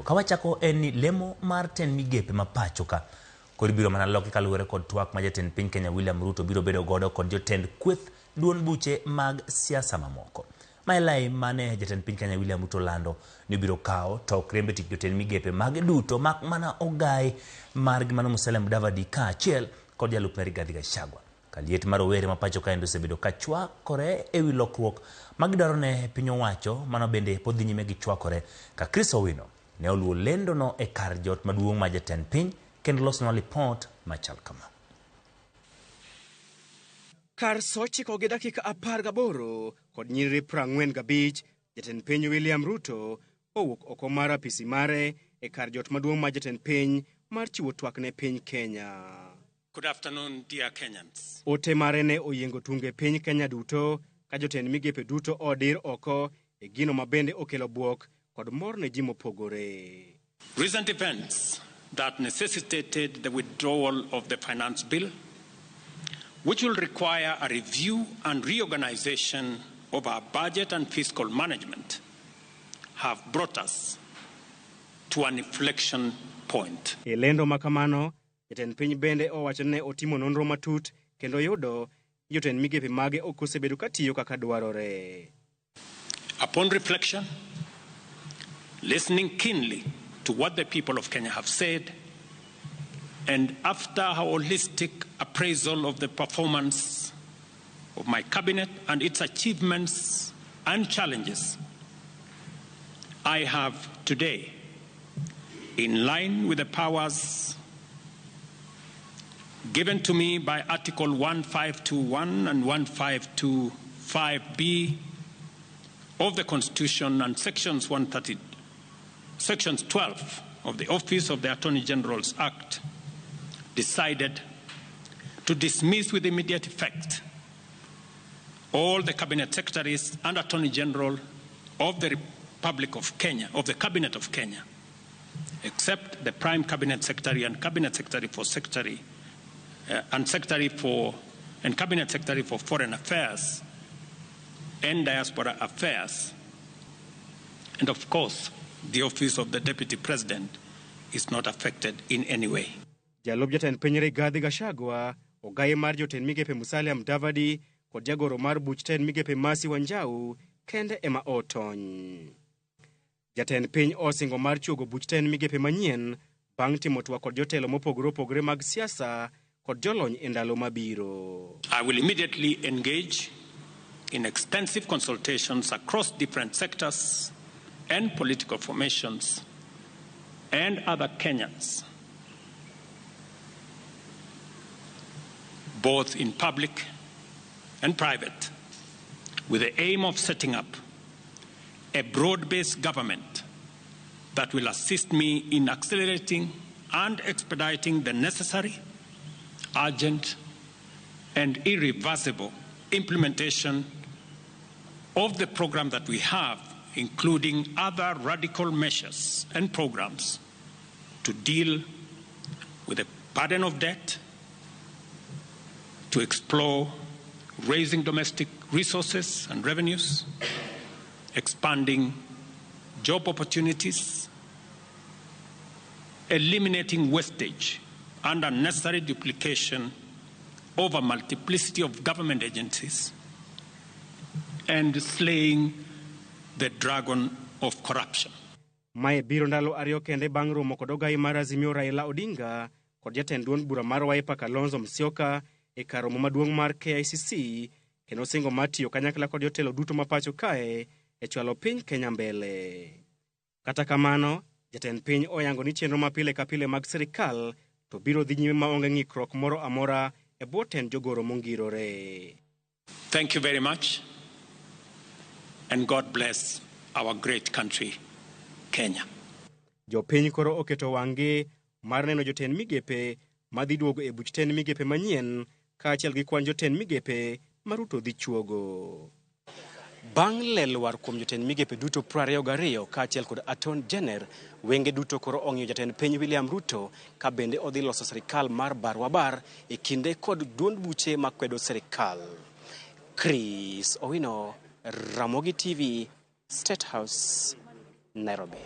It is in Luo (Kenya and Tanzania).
kawachako en ni lemo mar ten migepe mapacho ka kod biro mana loki kaluwore kod twak ma jatend piny Kenya William Ruto biro bedo godo kod jotend kweth duond buche mag siasa mamoko. Maelai mane jatend piny Kenya William Ruto lando ni biro kao tok rembe tich jotend migepe mag duto mak mana ogai mar gimano Musalia Mudavadi ka achiel kod jalupne Rigathi Gachagua. Kaliet mar owere mapacho ka osebedo ka chwakore ewi lokruok magidwaro ne piny owacho mano bende pod dhi nyime gi chwakore ka Chris Owino ne oluwo lendo no e kar jot maduong' ma jatend piny kendo losnwa lipot machal kama. Kar sochiko gi dakika 18 kod nyiriri 45 jatend piny William Ruto owuok oko mar apisi mare e kar jot maduong' ma jatend piny mar chiwo twak ne piny Kenya. Good afternoon, dear Kenyans. Ote mare ne oyengo tunge piny Kenya duto ka jotend migepe duto odir oko e gino mabende okelo buok kod mor ne ji mopogore. Recent events that necessitated the withdrawal of the finance bill, which will require a review and reorganization of our budget and fiscal management, have brought us to an inflection point. E lendo makamano, jatend piny bende owacho ne otimo nonro matut kendo yudo jotend migepe mage ok osebedo katiyo kaka dwarore. Upon reflection, listening keenly to what the people of Kenya have said, and after a holistic appraisal of the performance of my cabinet and its achievements and challenges, I have today, in line with the powers given to me by Article 1521 and 1525B of the Constitution and Sections 12 of the Office of the Attorney General's Act, decided to dismiss with immediate effect all the cabinet secretaries and Attorney General of the Republic of Kenya, of the Cabinet of Kenya, except the Prime Cabinet Secretary and Cabinet Secretary for and Cabinet Secretary for Foreign Affairs and Diaspora Affairs. And of course, the office of the Deputy President is not affected in any way. Jalub jatend piny Rigathi Gachagua, ogaye mar jotend migepe Musalia Mudavadi kod jagoro mar buch tend migepe Mercy Wanjau kende ema otony. Jatend piny osingo mar chuogo buch tend migepe manyien bang' timo twak kod jotelo mopogore opogore mag siasa kod jolony e ndalo mabiro. I will immediately engage in extensive consultations across different sectors and political formations and other Kenyans, both in public and private, with the aim of setting up a broad-based government that will assist me in accelerating and expediting the necessary, urgent, and irreversible implementation of the program that we have, including other radical measures and programs to deal with the burden of debt, to explore raising domestic resources and revenues, expanding job opportunities, eliminating wastage and unnecessary duplication of a multiplicity of government agencies, and slaying the dragon of corruption. Mae biro ndalo ariyo kende bang' romo kod ogai mar Azimio Raila Odinga kod jatend duond bura mar Wiper Kalonzo Musyoka e kar romo maduong' mar KICC kendo singo matiyo kanyakla kod jotelo duto mapacho kae e chwalo piny Kenya mbele. Kata kamano, jatend piny oyango ni chenro mapile ka pile mag sirkal to biro dhi nyime maonge ng'ikruok moro amora e bwo tend jogoro mongirore. Thank you very much, and God bless our great country, Kenya. Jopiny koro oketo wang'gi mar neno jotend migepe madhi duogo e buch tend migepe manyien kaachiel gi kwan jotend migepe ma Ruto dhi chuogo. Bang' lelwar kuom jotend migepe duto 22 kaachiel kod Attorney General, wenge duto koro ong'iyo jatend piny William Ruto ka bende odhi loso sirkal mar barwabar e kinde kod duond buche makwedo sirkal. Chris Owino, Ramogi TV, State House, Nairobi.